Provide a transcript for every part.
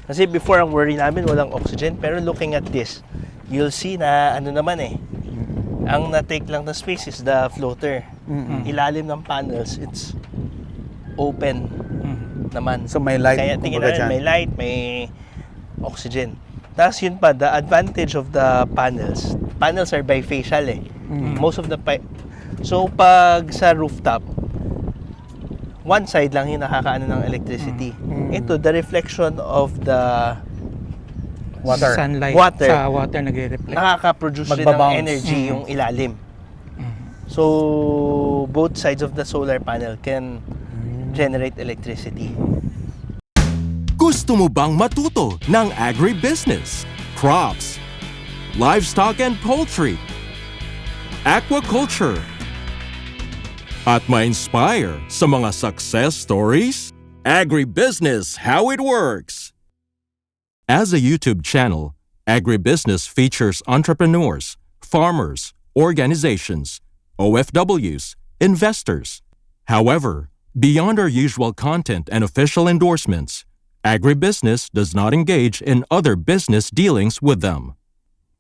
Kasi before, ang worry namin walang oxygen, pero looking at this, you'll see na ano naman ang na-take lang na space is the floater. Ilalim ng panels, it's open naman. So may light, Kaya tingin kumbaga namin, dyan. may light, may oxygen. Tapos yun pa, the advantage of the panels are bifacial Most of the so pag sa rooftop, one side lang yung nakakaano ng electricity. Ito, the reflection of the Water. Sunlight Water. sa water nagre-reflect. nakaka-produce rin ng Magbabounce. energy yung ilalim. So, both sides of the solar panel can generate electricity. Gusto mo bang matuto ng agribusiness, crops, livestock and poultry, aquaculture, at ma-inspire sa mga success stories? Agribusiness How It Works! As a YouTube channel, Agribusiness features entrepreneurs, farmers, organizations, OFWs, investors. However, beyond our usual content and official endorsements, Agribusiness does not engage in other business dealings with them.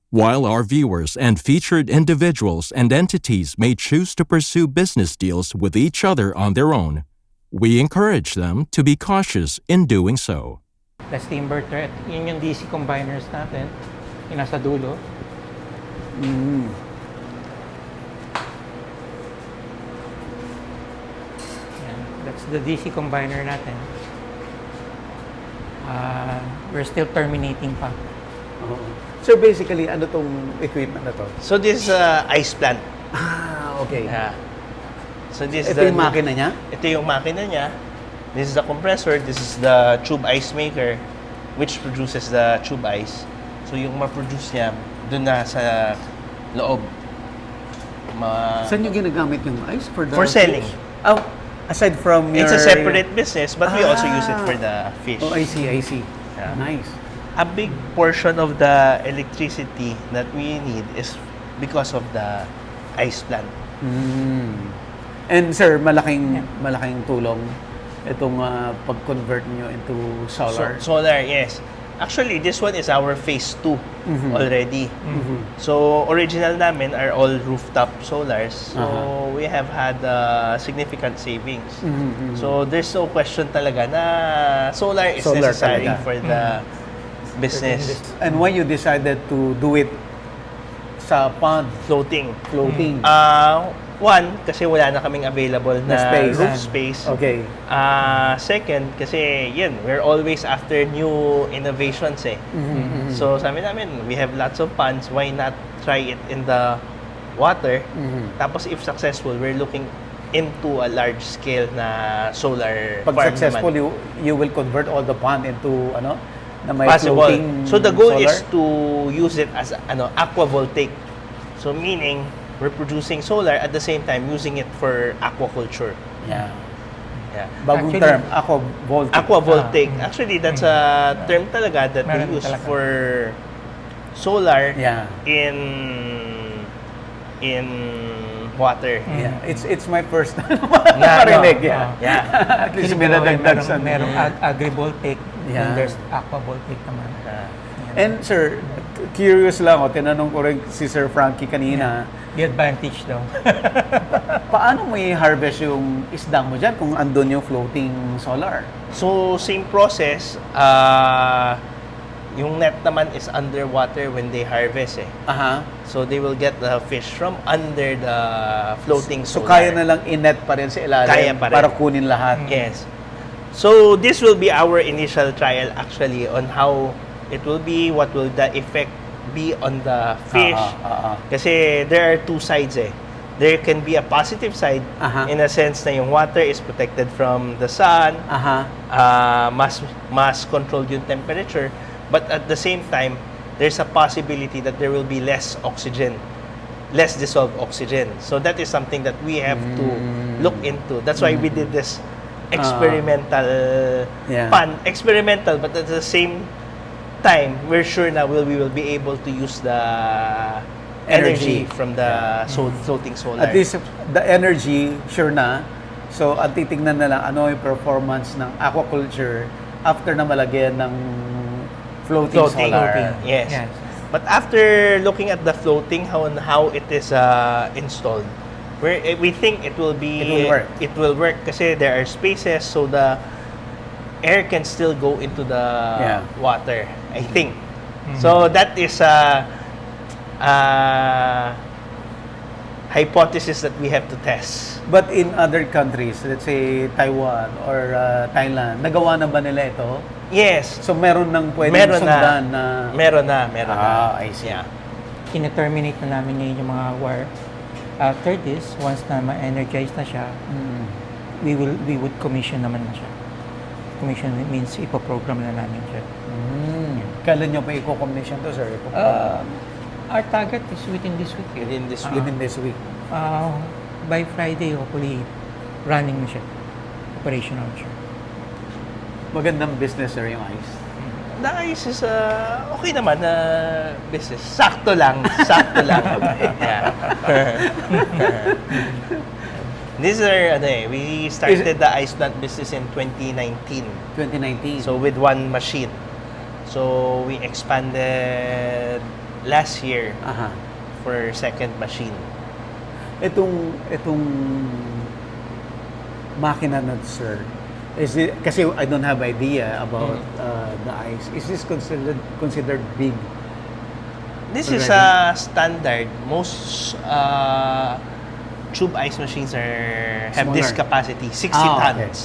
While our viewers and featured individuals and entities may choose to pursue business deals with each other on their own, we encourage them to be cautious in doing so. Plus inverter, yun yung DC combiners natin, yung nasa dulo. Yan, that's the DC combiner natin. We're still terminating pa. So basically, ano tong equipment na to? So, this is ice plant. Okay. So, this is Ito yung makina niya? Ito yung makina niya. This is the compressor. This is the tube ice maker, which produces the tube ice. So, yung ma-produce niya, dun na sa loob. Saan yung ginagamit yung ice? For selling. Oh, aside from your... It's a separate business, but we also use it for the fish. Oh, I see. Yeah. Nice. A big portion of the electricity that we need is because of the ice plant. And sir, malaking tulong itong pag-convert nyo into solar. Solar, yes. Actually, this one is our phase 2 already. So, original namin are all rooftop solars. So, we have had significant savings. So, there's no question talaga na solar is necessary talaga. for the business. And why you decided to do it sa pond, Floating. One, kasi wala na kaming available na space. roof space. Okay. Second, kasi yan, we're always after new innovations So sabi namin, we have lots of funds, why not try it in the water? Tapos if successful, we're looking into a large scale na solar Pag farm successful, naman. you will convert all the pond into na may Possible. floating So the goal solar? is to use it as aquavoltaic. So meaning, we're producing solar at the same time using it for aquaculture. Yeah. Yeah. Bagong Actually, term, aquavoltaic. Aquavoltaic. Actually, that's a term talaga that Meron we use talaga. for solar Yeah. in water. Yeah. It's my first Yeah, marinig. no. Yeah. Yeah. At least may nadagdag sa... merong agrivoltaic, Yeah. and there's aquavoltaic naman. And sir, curious lang tinanong ko rin si Sir Frankie kanina, The advantage daw. paano mo i-harvest yung isda mo dyan kung andun yung floating solar? So, same process. Yung net naman is underwater when they harvest Aha. So, they will get the fish from under the floating So solar. kaya na lang i-net pa rin sa ilalim Kaya pa rin. para kunin lahat. Yes. So, this will be our initial trial actually on how it will be, what will the effect be on the fish. Kasi there are two sides There can be a positive side in a sense na yung water is protected from the sun, mas controlled yung temperature, but at the same time, there's a possibility that there will be less oxygen, less dissolved oxygen. So that is something that we have to look into. That's why we did this experimental experimental, but at the same time, we're sure na we will be able to use the energy from the floating solar. At least the energy, sure na. So, ang titignan na lang ano yung performance ng aquaculture after na malagyan ng Floating solar. Yes. Yes. But after looking at the floating, how it is installed, we think it will be It will work. It will work kasi there are spaces so the air can still go into the water. I think. So that is hypothesis that we have to test. But in other countries, let's say Taiwan or Thailand, nagawa na ba nila ito? Yes. So meron nang pwedeng Meron sundan na. na... Meron na. I see. Yeah. Tina-terminate na namin ngayon yung mga wire. After this, once na ma-energize na siya, we would commission naman na siya. Commission means ipoprogram na namin siya. Kailan nyo pa i-commission to, sir? Our target is within this week. Within this week. Within this week. By Friday, hopefully, running na siya. Operational siya. Magandang business, sir, yung ice. The ice is okay naman na business. Sakto lang. Sakto lang. Yeah. These are, we started the ice plant business in 2019. 2019. So with one machine. So we expanded last year Aha. for second machine. Itong makina na to, sir, is it, kasi I don't have idea about the ice. Is this considered big? This is Already? standard. Most tube ice machines have this Smaller. capacity, 60 Ah, okay. tons.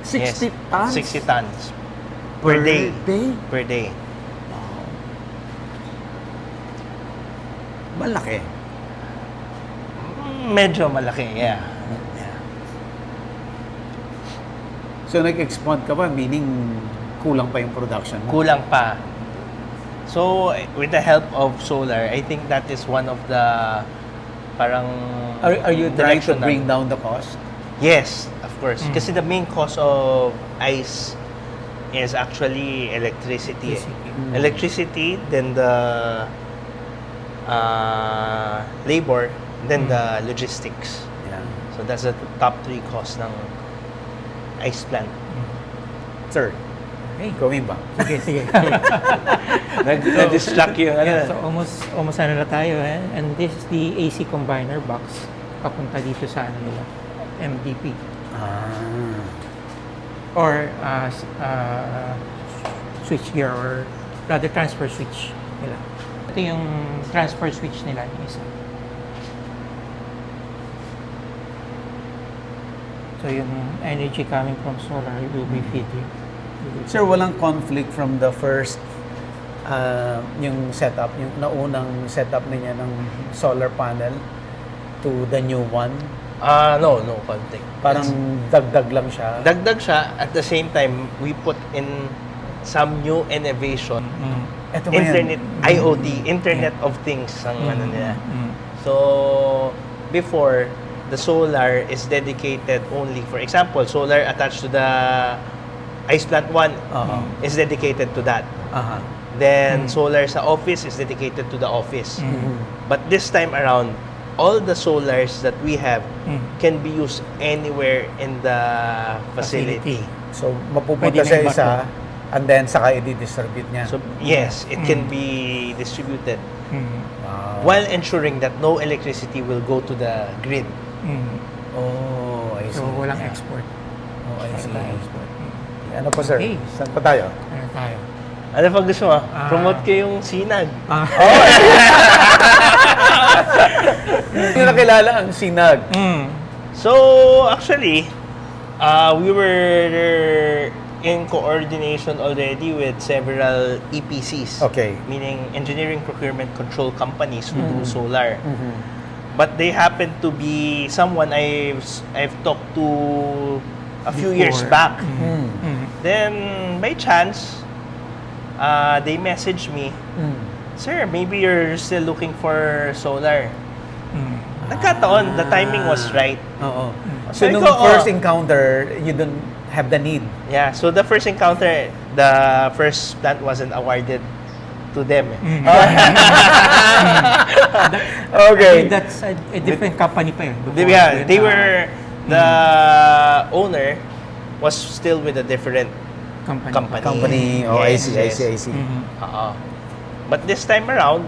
60 tons? 60 tons per day. Per day. Malaki. Medyo malaki, yeah. So nag-expand ka pa, meaning kulang pa yung production mo? Kulang pa. So with the help of solar, I think that is one of the parang Are you trying to direction bring na- down the cost? Yes, of course. Kasi the main cause of ice is actually electricity. Electricity, then the labor, then the logistics. Yeah. So that's the top 3 costs ng ice plant. Sir, Okay. going back. Sige, sige. Nag-distract yung Yeah, so almost ano na tayo and this is the AC combiner box papunta dito sa ano nila, MDP or switch gear or rather transfer switch nila. Ito yung transfer switch nila yung isa. So yung energy coming from solar will be fed here. Sir, walang conflict from the first yung setup, yung naunang setup niya ng solar panel to the new one? no conflict. Parang dagdag lang siya. Dagdag siya, at the same time, we put in some new innovation. Ito ba yan? Internet, IoT, Internet of Things ang ano nila. So, before, the solar is dedicated only, for example, solar attached to the ice plant 1 is dedicated to that. Aha. Then, solar sa office is dedicated to the office. But this time around, all the solars that we have can be used anywhere in the facility. So, mapupunta Pwede na sa yung isa, and then saka i-distribute niya. So, yes, it can be distributed Wow. while ensuring that no electricity will go to the grid. Oh, I see. So walang Yeah. export. Oh, I see. Walang export. Ano po, sir? Okay. Saan pa tayo? Ano tayo? Ano pag gusto mo? Promote ko yung sinag. Hindi na kilala ang sinag. So, actually, we were in coordination already with several EPCs. Okay. Meaning engineering procurement control companies who do solar. But they happen to be someone I've talked to a few years Before. back. Then, by chance, they messaged me, Sir, maybe you're still looking for solar. Nagkataon, the timing was right. Oo. So, Sabi nung ko, first encounter, you don't have the need. Yeah, so the first encounter, the first plant wasn't awarded to them. Okay. That's a different company pa yun. before. Yeah, they were, the owner was still with a different Company. Oh, I see. Mhm. Oo. But this time around,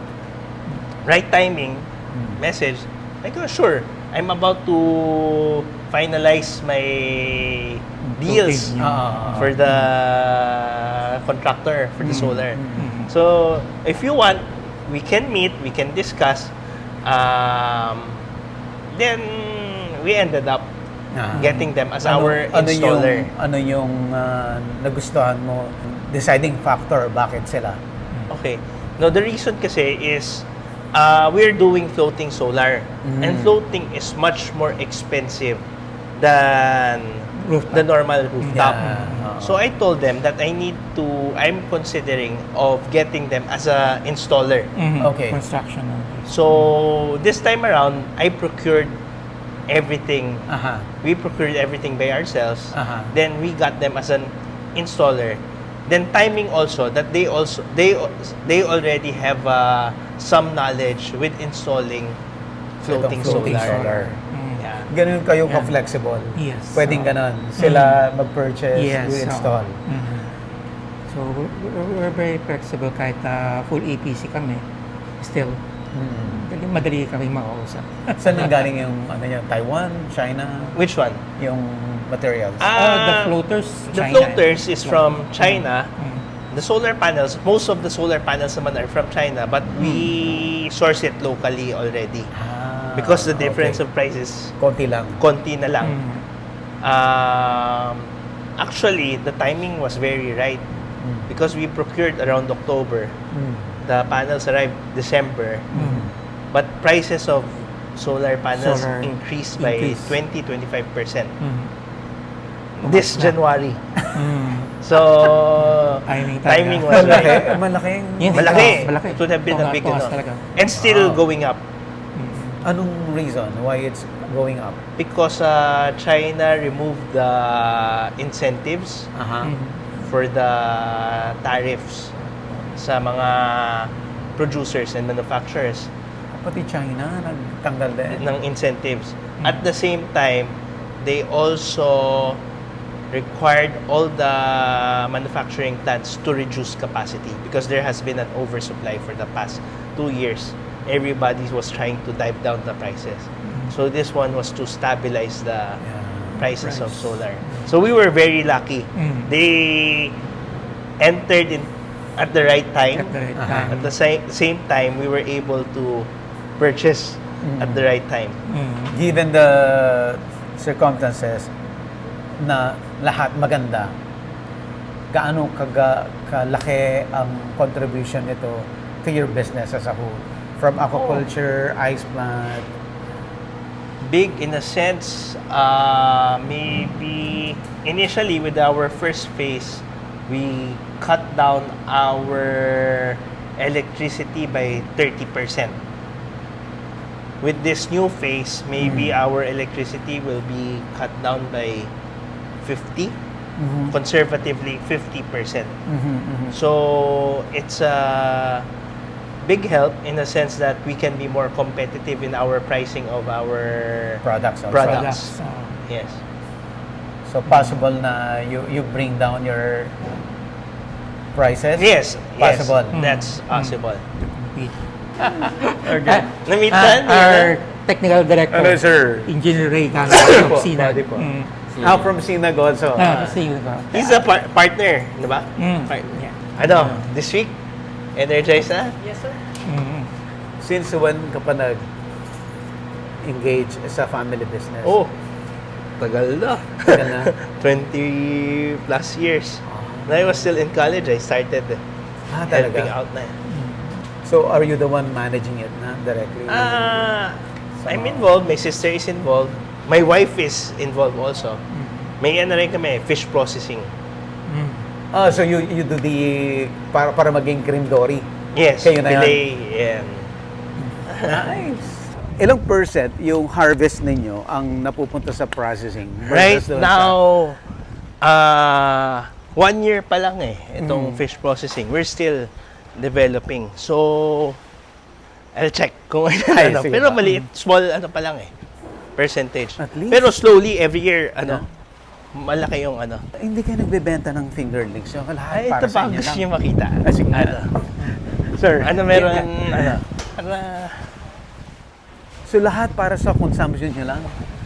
right timing, message, I go, sure, I'm about to finalize my deals Okay, yeah. for the contractor, for the solar. Mhm. So, if you want, we can meet, we can discuss. Then, we ended up getting them as our installer. Ano yung nagustuhan mo? Deciding factor, bakit sila? Okay. No, the reason kasi is we're doing floating solar. And floating is much more expensive than Rooftop. the normal rooftop. Yeah. So I told them that I'm considering of getting them as a installer. Mhm. Okay. Construction. So this time around, I procured everything. Aha. We procured everything by ourselves. Aha. Then we got them as an installer. Then timing also that they already have some knowledge with installing floating Floating solar. solar. Mm. Yeah. Ganun kayo Yeah. ka-flexible. Yes. Pwedeng ganun. Sila mag-purchase, Yes. you install. Mhm. So, we're very flexible kahit full EPC kami. Still, madali kami makausap. Saan nang galing yung Taiwan, China, Which one? yung materials? The floaters, The China. floaters is from China. Mm. The solar panels, most of the solar panels naman are from China, but we source it locally already. Because the difference of prices, konti lang. konti na lang. Mm. Actually, the timing was very right because we procured around October. The panels arrived December, but prices of solar panels Solar increased by increase. 20-25% Mm. this Umasla. January. Mm. So, timing was Malaki. right. Malaking. Yes. Malaki. Malaki. It would have been a big Tumaas ano. talaga. And still Wow. going up Anong reason why it's going up? because China removed the incentives Aha. Mm. for the tariffs sa mga producers and manufacturers Pati China, nagtanggal din. ng incentives. At the same time, they also required all the manufacturing plants to reduce capacity because there has been an oversupply for the past 2 years. Everybody was trying to dive down the prices. So this one was to stabilize the prices of solar. So we were very lucky. Mm. They entered in at the right time. At the right Aha. time. At the same time, we were able to purchase at the right time. Mm. Given the circumstances na lahat maganda, gaano kalaki ang contribution nito to your business as a whole? From aquaculture, ice plant, Big in a sense, maybe initially with our first phase, we cut down our electricity by 30%. With this new phase, maybe our electricity will be cut down by 50, conservatively 50%. So it's a big help in the sense that we can be more competitive in our pricing of our products also. Products. Products. Yes. So possible na you bring down your prices? Yes. Possible. Yes, that's possible. Compete. Okay. Namitan? Our technical director, Hello, sir. Engineer Ray Gano Pwede po, of SINAG. pwede po. Mm. From Sinag also. See you. He's a partner, di ba? Mm. Partner. Yeah. Ano, this week, energized na? Mm. Since when ka pa nag-engage sa family business? Oh, tagal na. Tagal na. 20 plus years. When I was still in college, I started helping Talaga? out na. So are you the one managing it na directly? I'm involved. My sister is involved. My wife is involved also. May ano rin kami, fish processing. Mm. So you do the para maging cream dory. Yes, Kayo na yun? fillet and Nice. Ilang percent yung harvest ninyo ang napupunta sa processing? right versus doon now, 1 year pa lang itong fish processing. We're still developing. So, I'll check kung Ay, ano. sige Pero ba? maliit, small ano pa lang percentage. At least. Pero slowly, every year, malaki yung ano. Hindi kayo nagbebenta ng fingerlings. Yung lahat Ay, para ito sa pa, inyo gusto lang. niyo makita. Sige nga. Ano, Sir, meron, yan. ano, para, So lahat para sa consumption nyo lang?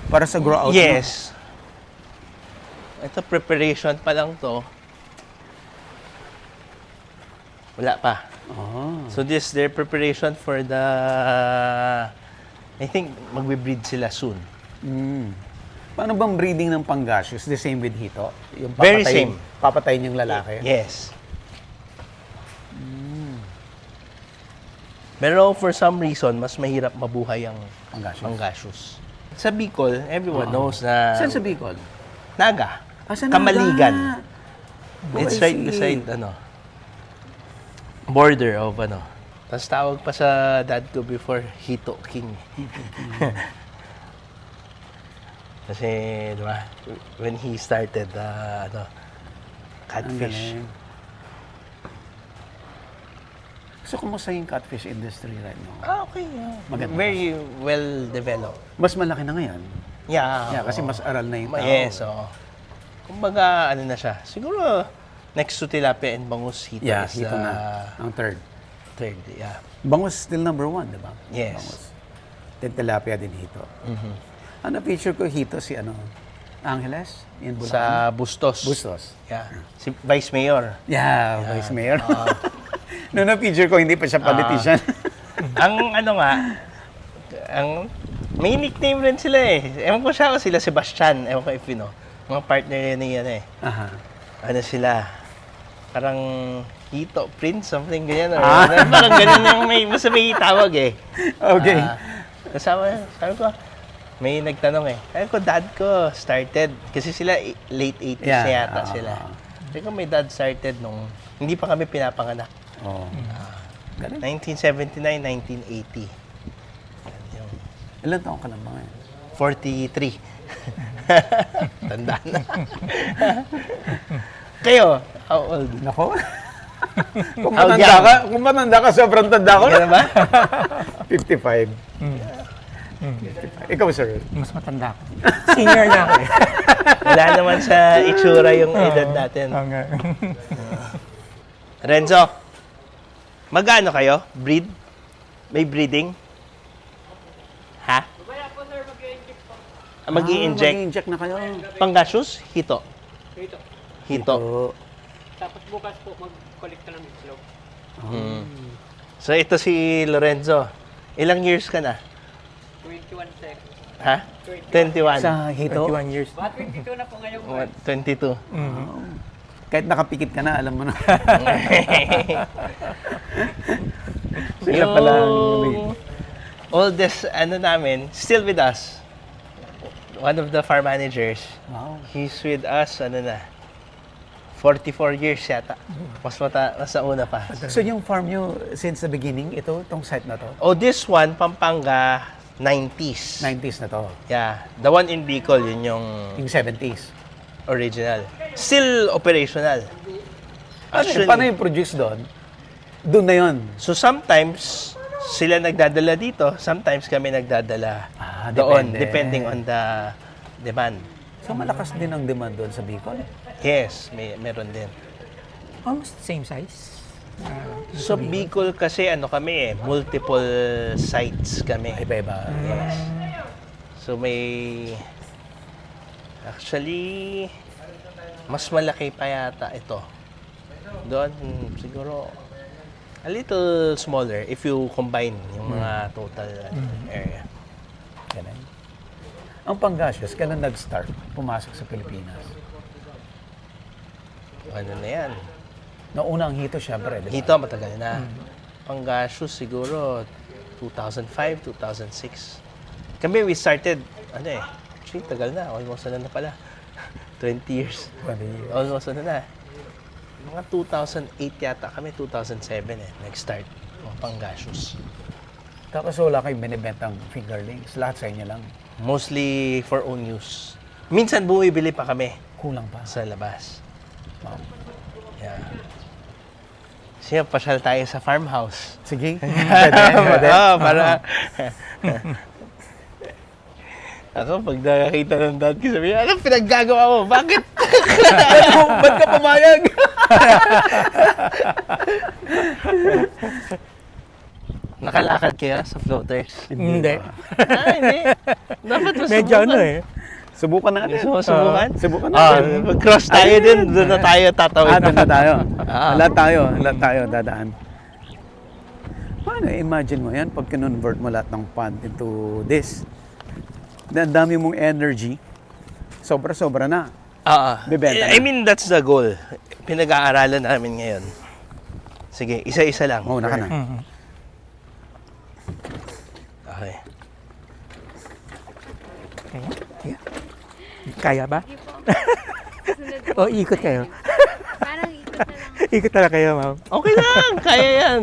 Para sa grow out? yes. Ito, preparation pa lang to. Wala pa. Oh. So this, their preparation for the, I think, magbe-breed sila soon. Mm. Paano bang breeding ng pangasius? The same with hito? Yung Very same. Papatayin yung lalaki? Yes. Pero for some reason, mas mahirap mabuhay ang Pangasius. pangasius. Sa Bicol, everyone knows na Saan sa Bicol? Naga. Sa Kamaligan. Naga. It's Oh, I right see. beside, border of, Tapos tawag pa sa dad ko before, Hito King. Kasi, di ba, when he started, Ang catfish. galing. So, kumusta yung catfish industry right now? Okay. Yeah. Maganda. Very well developed. Mas malaki na ngayon. Yeah. Kasi mas aral na yung tao. Yes, oo. Kumbaga, ano na siya. Siguro, next to tilapia and bangus, hito Yeah, is hito na. Ang third. third. Yeah. Bangus still number 1, di ba? Yes. Bangus. Then tilapia din hito. Ano feature ko hito si Angeles? In Bulacan? Sa Bustos. Bustos. Yeah. Si Vice Mayor. Yeah, Vice Mayor. Noong na-feature ko, hindi pa siya politician. Ang may nickname rin sila eh. Ewan ko siya o sila Sebastian. Ewan ko if mga partner ni Aha. ano sila. Parang Hito, Prince, something ganyan. Parang ganyan yung mas may tawag eh. Okay. Kasama, sabi ko, may nagtanong eh. Sabi ko, dad ko started. Kasi sila late 80s Yeah. na yata sila. Sabi ko, may dad started nung hindi pa kami pinapanganak. Oh. Galing. 1979, 1980. Yung Ilan taong ka lang ba ngayon? 43. Tanda na. Kayo, how old? Nako. Kung How matanda young? ka, sobrang tanda ko Ganun ba? 55. Ikaw, sir. Mas matanda ako. Senior na ako eh. Wala naman sa itsura yung edad natin. Oo nga. Renzo, magano kayo? Breed? May breeding? Ha? Mag-i-inject. Mag-i-inject na kayo. Pangasius? Hito? Hito. Tapos bukas po mag-collect na ng itlog. So ito si Lorenzo. Ilang years ka na? 21 seconds. Ha? 21. Sa hito? 21 years. Ba, 22 na po ngayon. What? 22. Kahit nakapikit ka na, alam mo na. Sila pala Yung oldest namin, still with us. One of the farm managers. Wow. He's with us, 44 years yata. Mas nauna pa. So yung farm nyo, since the beginning, itong site na to? Oh, this one, Pampanga, 90s. 90s na to. Yeah. The one in Bicol, yun yung Yung 70s. original. Still operational. Paano yung produce doon? Doon na yun. So sometimes, sila nagdadala dito, sometimes kami nagdadala doon, depende. depending on the demand. So malakas din ang demand doon sa Bicol. Yes, meron din. Almost same size. So Bicol kasi kami multiple sites kami. Iba-iba. Yes. So actually, mas malaki pa yata ito. Doon, siguro, a little smaller if you combine yung mga total area. Ganun. Ang Pangasius, kailan nag-start pumasok sa Pilipinas? Ano na yan? Nauna ang hito, syempre. Di ba? Dito, matagal na. Pangasius, siguro, 2005, 2006. Kami, we started, actually, tagal na. Almost na pala. 20 years. 20 years. Almost na. Mga 2008 yata kami, 2007 nag-start. Pangasius. Tapos wala kayong binibentang fingerlings. Lahat sa inyo lang. Mostly for own use. Minsan bumibili pa kami Kulang pa. sa labas. Wow. Yeah. Siya, pasyal tayo sa farmhouse. Sige. Pwede. Oo, para... Ako, pag nakakita ng dad ko, sabi, anong pinaggagawa mo? Bakit? Ba't ka pumayag? Nakalakad kaya sa floaters? Hindi. Hindi. Dapat masubukan. Medyo ano eh. Subukan natin. Gusto mo subukan? Subukan Ah, natin. mag-cross tayo din. Doon na tayo tatawid. Doon na tayo. Ah. Lahat tayo dadaan. Paano, imagine mo yan pag kinonvert mo lahat ng pond into this. Ang dami mong energy. Sobra-sobra na. Bibenta I na. mean, that's the goal. Pinag-aaralan namin ngayon. Sige, isa-isa lang. Oo, naka na. Okay. Kaya? Kaya ba? O, ikot kayo. Parang ikot na lang. Ikot talaga kayo, ma'am. Okay lang, kaya yan.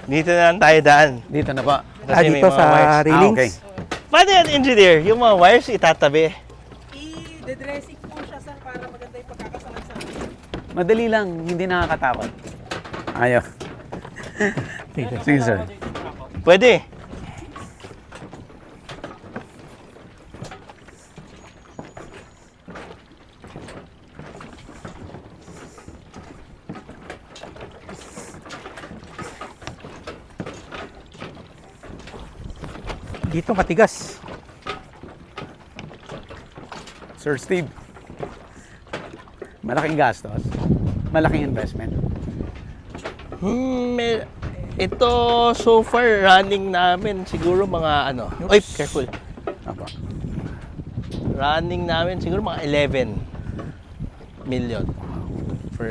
Dito na lang tayo daan. Dito na pa. Kasi may Dito mga sa wires. railings. okay. Paano yan, engineer? Yung mga wires itatabi. I-dressing po siya sa para maganda yung pagkakasalansan. Madali lang, hindi nakakatakot. Ayaw. Sige, sir. Pwede. Dito matigas. Sir Steve, malaking gastos, malaking investment. Ito so far running namin siguro mga ano. Oy, careful. Apo. Running namin siguro mga 11 million for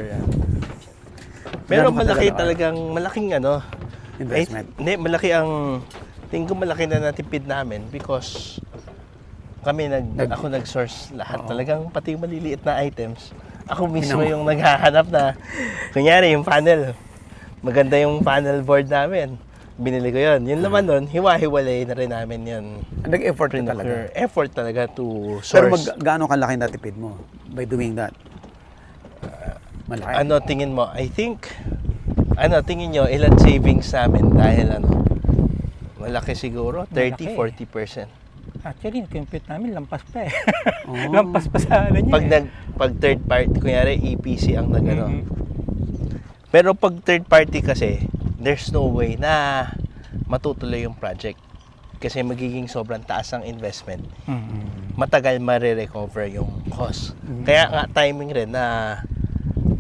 pero Gano'ng malaki katagal, talagang malaking ano. Investment. Hindi, malaki ang tingin ko malaki na natipid namin because kami ako nag-source lahat talagang pati yung maliliit na items. Ako mismo yung naghahanap na kunyari yung panel. Maganda yung panel board namin. Binili ko yun. Yung laman nun, hiwa-hiwalay na rin namin yun. Nag-effort ka talaga. Effort talaga to Pero source. gaano kalaki natipid mo by doing that? Malaki. Ano tingin mo? I think, tingin nyo, ilan savings namin dahil malaki siguro, 30, Malaki. 40%. Actually, compute namin, lampas pa eh. Oh. Lampas pa sa ano niya Pag third party, kunyari EPC ang nagano. Mhm. Pero pag third party kasi, there's no way na matutuloy yung project. Kasi magiging sobrang taas ang investment. Matagal ma-recover yung cost. Kaya nga timing rin na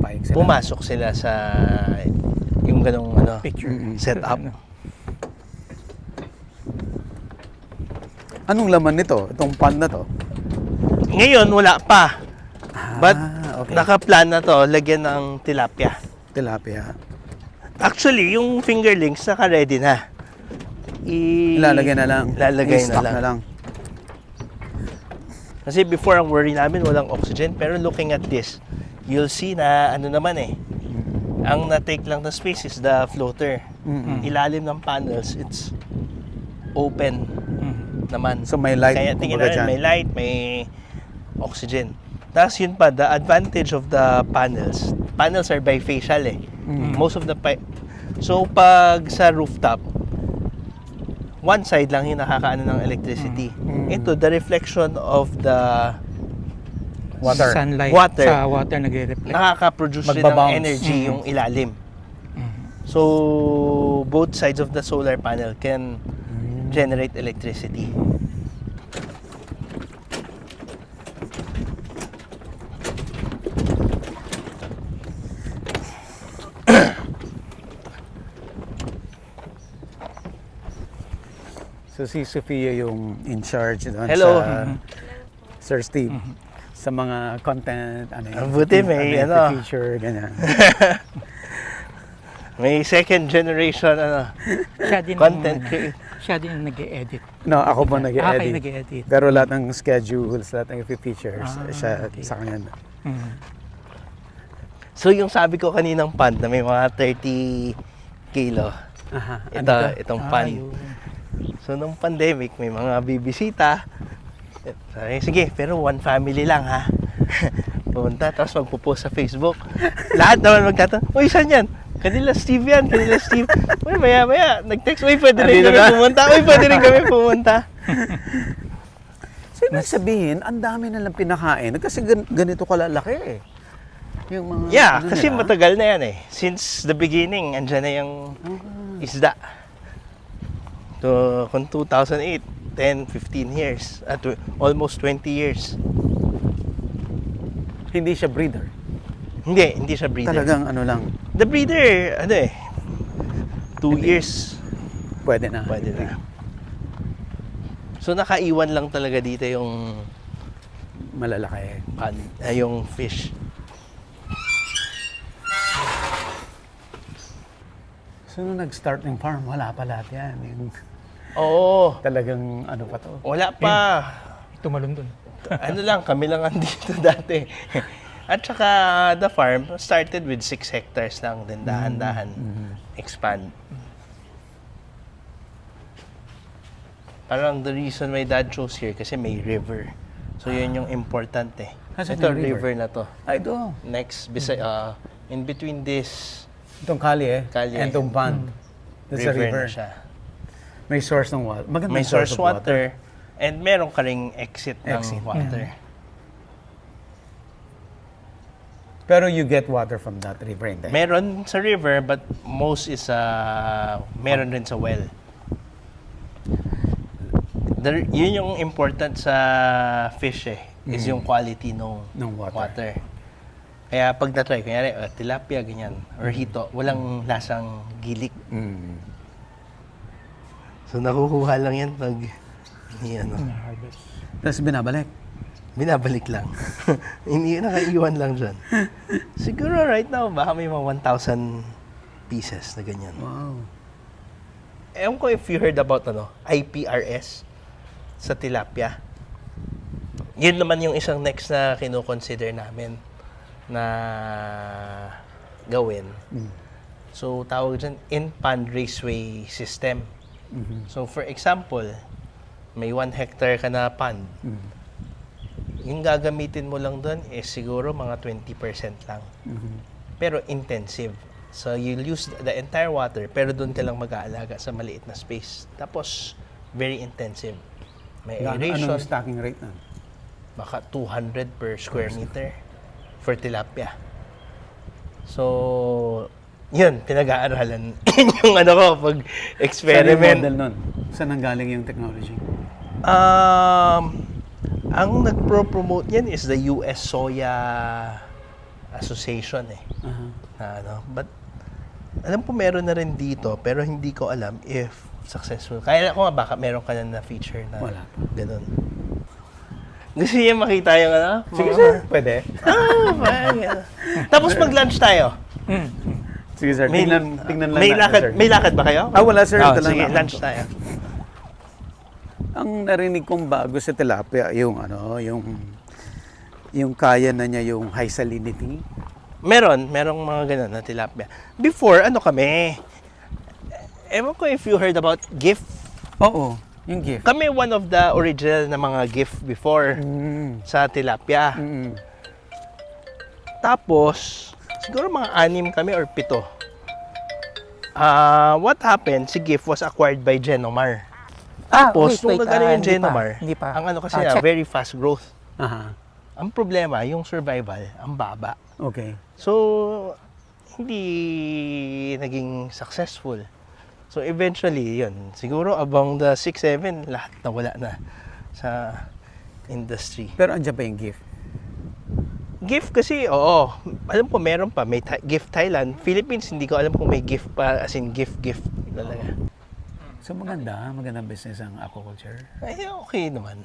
Pahig sila. pumasok sila sa yung ganong Picture. setup. Ano. Anong laman nito? Itong pond na to? Ngayon, wala pa. But, okay. naka-plan na to, lagyan ng tilapia. Tilapia. Actually, yung fingerlings, naka-ready na. Ilalagay na lang. Ilalagay I-stock na lang. Kasi before, ang worry namin, walang oxygen. Pero looking at this, you'll see na ano naman eh. Ang na-take lang na space is the floater. Ilalim ng panels, it's open naman. So may light, Kaya tingin kumbaga na dyan. may light, may oxygen. Tapos yun pa, the advantage of the panels are bifacial eh. Most of the so pag sa rooftop, one side lang yung nakakaano ng electricity. Ito, the reflection of the Water. Sunlight Water. sa water nagre-reflect. nakaka-produce rin ng Magbabounce. energy yung ilalim. So, both sides of the solar panel can generate electricity. So si Sofia yung in charge doon Hello. sa Sir Steve. Sa mga content, Buti may feature, ganyan. May second generation Siya din content ang, creator. siya din ang nag-e-edit. No, ako ba Kayo nag-edit? nag-e-edit. Pero lahat ng schedules, lahat ng features, siya okay. sa kanya. So, yung sabi ko kaninang pan na may mga 30 kilo. Aha. Itong pan. So, nung pandemic, may mga bibisita. Sabi, sige, pero one family lang ha. Pumunta, tapos magpo-post sa Facebook. Lahat naman magtatanong, uy, saan yan? Kanila Steve yan, kanila Steve. Uy, maya, nag-text, uy, pwede rin Andito kami na. pumunta. Uy, pwede rin kami pumunta. So, ibig sabihin, ang dami nalang pinakain. Kasi ganito kalalaki eh. Yung mga, Yeah, ano kasi nila. matagal na yan eh. Since the beginning, andyan na yung isda. So, kung 2008, 10, 15 years. Almost 20 years. Hindi siya breeder. Hindi siya breeder. Talagang ano lang, The breeder, 2 years. pwede na. Pwede na. So, nakaiwan lang talaga dito yung Malalaki. yung fish. So, nung nag-start ng farm, wala pa lahat yan. Yung, Oo. talagang ano pa to. Wala pa. Tumalon dun. Ano lang, kami lang andito dati. At saka, the farm started with 6 hectares lang. Then, dahan-dahan expand. Parang the reason my dad chose here kasi may river. So, yun yung important eh. Asan Ito, yung river? river na to. Ay, ito. Next, in between this, Itong kalye, Kalye. and itong pond. That's a river river. na siya. May source ng water. Magandang May source of water, and meron ka ring exit ng Exit, water. Pero you get water from that river, hindi? Meron sa river, but most is meron rin sa well. Yun yung important sa fish is yung quality ng water. Kaya pag na-try, kunyari, tilapia, ganyan, or hito, walang lasang gilik. Mm. So, nakukuha lang yan pag, Harvest. Tapos binabalik. binabalik lang. Hindi nakaiwan lang dyan. Siguro right now, baka may mga 1,000 pieces na ganyan. Wow. Ewan ko if you heard about IPRS sa tilapia. Yun naman yung isang next na kino-consider namin na gawin. So, tawag dyan, in-pond raceway system. So, for example, may 1 hectare ka na pond. Yung gagamitin mo lang doon is siguro mga 20% lang. Pero intensive. So, you'll use the entire water, pero doon ka lang mag-aalaga sa maliit na space. Tapos, very intensive. May aeration. Anong stocking rate na? Baka 200 per square meter for tilapia. So, yun, pinag-aaralan yung Saan yung pag-experiment. model nun? Saan nanggaling yung technology? Ang nagpro-promote yan is the US Soya Association But alam ko meron na rin dito, pero hindi ko alam if successful. Kaya ko nga baka meron ka na feature na Wala pa. ganun. Gusto niya makita yung Sige sir, pwede. Tapos mag-lunch tayo. Sige sir, tingnan lang may natin, lakad, sir. may lakad ba kayo? Wala sir. Ito lang Sige, naman lunch to. tayo. Ang narinig kong bago sa tilapia, yung kaya na niya yung high salinity. Merong mga ganun na tilapia. Before, kami, ewan ko if you heard about GIF. Oo, yung gift. Kami one of the original na mga GIF before sa tilapia. Tapos, siguro mga 6 kami or 7. What happened, si GIF was acquired by Genomar. Tapos, nung nag-ano yung Genomar, Hindi pa. ang kasi Check. very fast growth. Aha. Ang problema, yung survival, ang baba. Okay. So, hindi naging successful. So, eventually, yun. Siguro, abang the 6-7, lahat nawala na sa industry. Pero andyan pa yung gift. GIF kasi, oo. Alam ko, meron pa. May GIF Thailand. Philippines, hindi ko alam kung may GIF pa. As in, GIF talaga. So magandang business ang aquaculture. Ay, okay naman.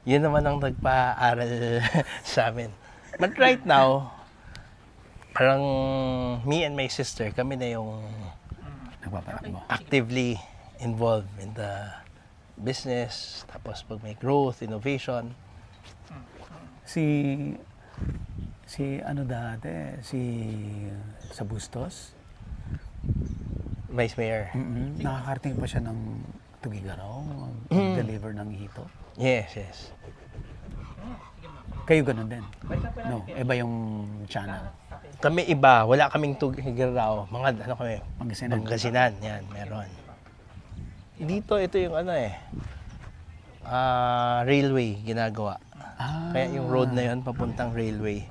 Yun naman ang nagpa-aral sa amin. But right now, parang me and my sister, kami na yung Nagpapatakbo. actively involved in the business. Tapos pag may growth, innovation. Si sa Bustos, Vice Mayor. nakakarating pa siya ng Tugigaraw, mag-deliver ng hito. Yes. Kayo ganun din? No, iba yung channel. Kami iba, wala kaming Tugigaraw. Mga ano kami, Pangasinan. Pangasinan, yan, meron. Dito, ito yung ano railway ginagawa. Kaya yung road na yun, papuntang railway.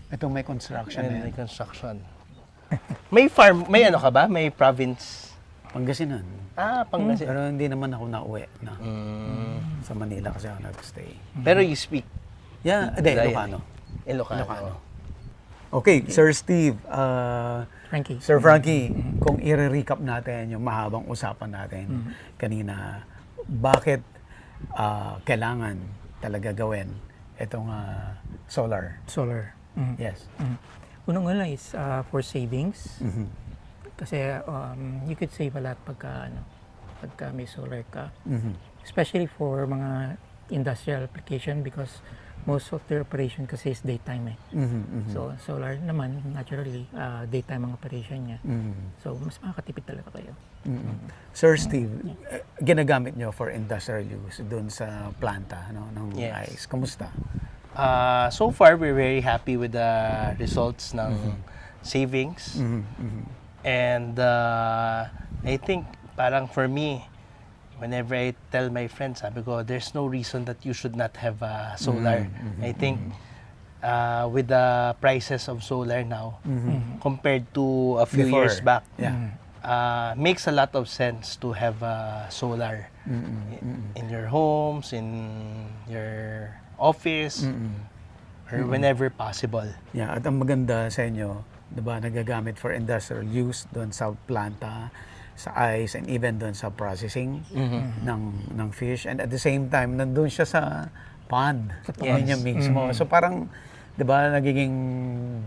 Itong may construction na And yan. may construction. May farm, may ano ka ba? May province? Pangasinan. Pangasinan. Pero hindi naman ako nauwi na. Mm. Sa Manila kasi ako nag-stay. Pero you speak Yeah, hindi, Dayan. Ilocano. Ilocano. Okay, Sir Steve, Frankie. Sir Frankie, kung i-recap natin yung mahabang usapan natin kanina, bakit kailangan talaga gawin itong solar? Solar. Yes. Unang-una is for savings. Mhm. Kasi you could save a lot pagka may solar ka. Mhm. Especially for mga industrial application because most of their operation kasi is daytime eh. Mhm, mhm. So solar naman naturally daytime ang operation niya. Mhm. So mas makakatipid talaga kayo. Mhm. Sir Steve, ginagamit nyo for industrial use doon sa planta ng Yes. ICE. Kamusta? So far, we're very happy with the results ng savings. Mhm, mhm. And I think parang for me, whenever I tell my friends, sabi ko, there's no reason that you should not have solar. I think with the prices of solar now, compared to a few Before. years back, Yeah. makes a lot of sense to have solar in your homes, in your office, or whenever possible. Yeah, at ang maganda sa inyo, 'di ba, nagagamit for industrial use doon sa planta, sa ice, and even doon sa processing ng fish. And at the same time, nandun siya sa pond. Yes. Niya mismo. So parang, 'di ba, nagiging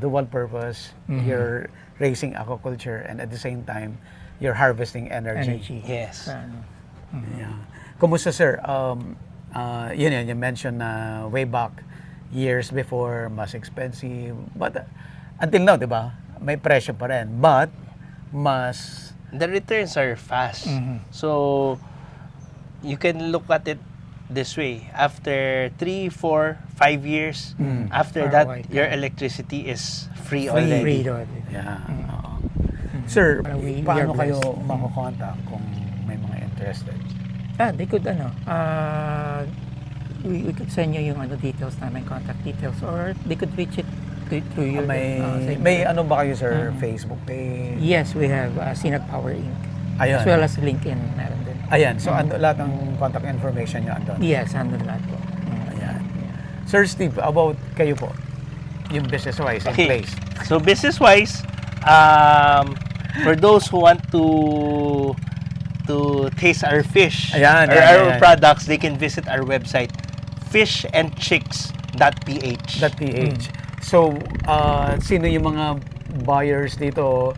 dual purpose. You're raising aquaculture and at the same time, you're harvesting energy. Yes. Sa, ano. Yeah. Kumusta, sir? Yun, you mentioned na way back years before, mas expensive. But until now, di ba? May presyo pa rin. But, mas... The returns are fast. So, you can look at it this way. After 3, 4, 5 years, after that, ROI. your electricity is free Free. already. Free already. Yeah. oo. Sir, We paano are kayo blessed. makukontak kung may mga interested? They could we could send you yung details namin, contact details, or they could reach it through your May ano ba kayo, sir? Facebook page? Yes, we have Sinag Power Inc. Ayun. As well as LinkedIn meron din. Ayan. So, lahat ng contact information nyo andun? Yes, andun lahat po. Ayan. Sir Steve, about kayo po, yung business-wise in Okay. place. So, business-wise, for those who want to taste our fish Ayan, or ayan, our ayan. products, they can visit our website, fishandchicks.ph. .ph. So, sino yung mga buyers dito?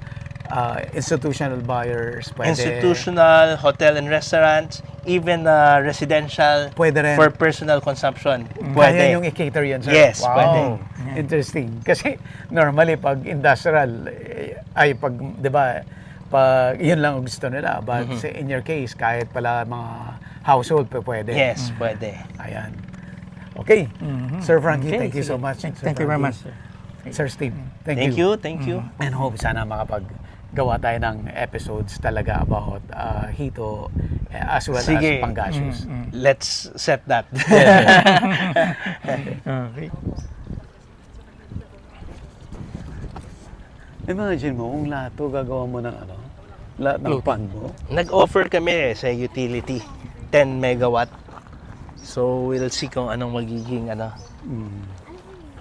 Institutional buyers, pwede? Institutional, hotel and restaurants, even residential Pwede rin. for personal consumption. Kaya Pwede. yung i-cater yun, sir? Yes, wow. pwede. Interesting. Kasi normally, pag industrial, di ba, pag yun lang ang gusto nila. But in your case, kahit pala mga household, pwede. Yes, pwede. Ayan. Okay. Sir Frankie, Okay, thank you so sige. much. Thank you very much, sir. Sir Steve, thank Thank you. you, thank you. And hope sana makapaggawa tayo ng episodes talaga about Hito as well Sige. as Pangasius. Let's set that. Okay. Imagine mo, kung lahat to gagawa mo ng lahat ng pan mo. Nag-offer kami sa utility, 10 megawatt. So, we'll see kung anong magiging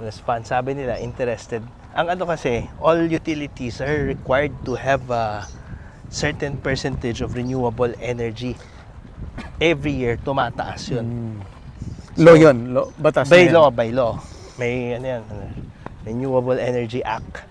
response. Sabi nila, interested. Ang kasi, all utilities are required to have a certain percentage of renewable energy. Every year, tumataas yun. Law yun, batas na By yan. law, by law. May Renewable Energy Act.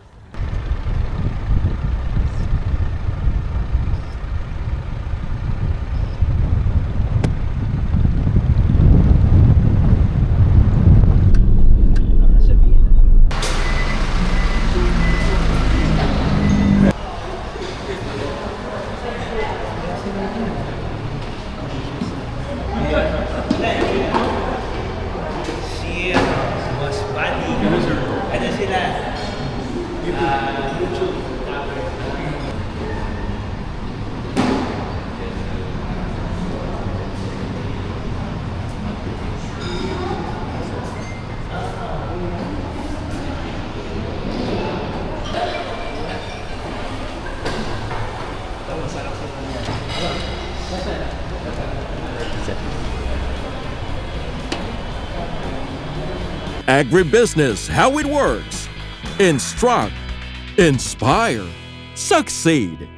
Si Boss Buddy. Ano sila? Agribusiness, how it works. Instruct, inspire, succeed.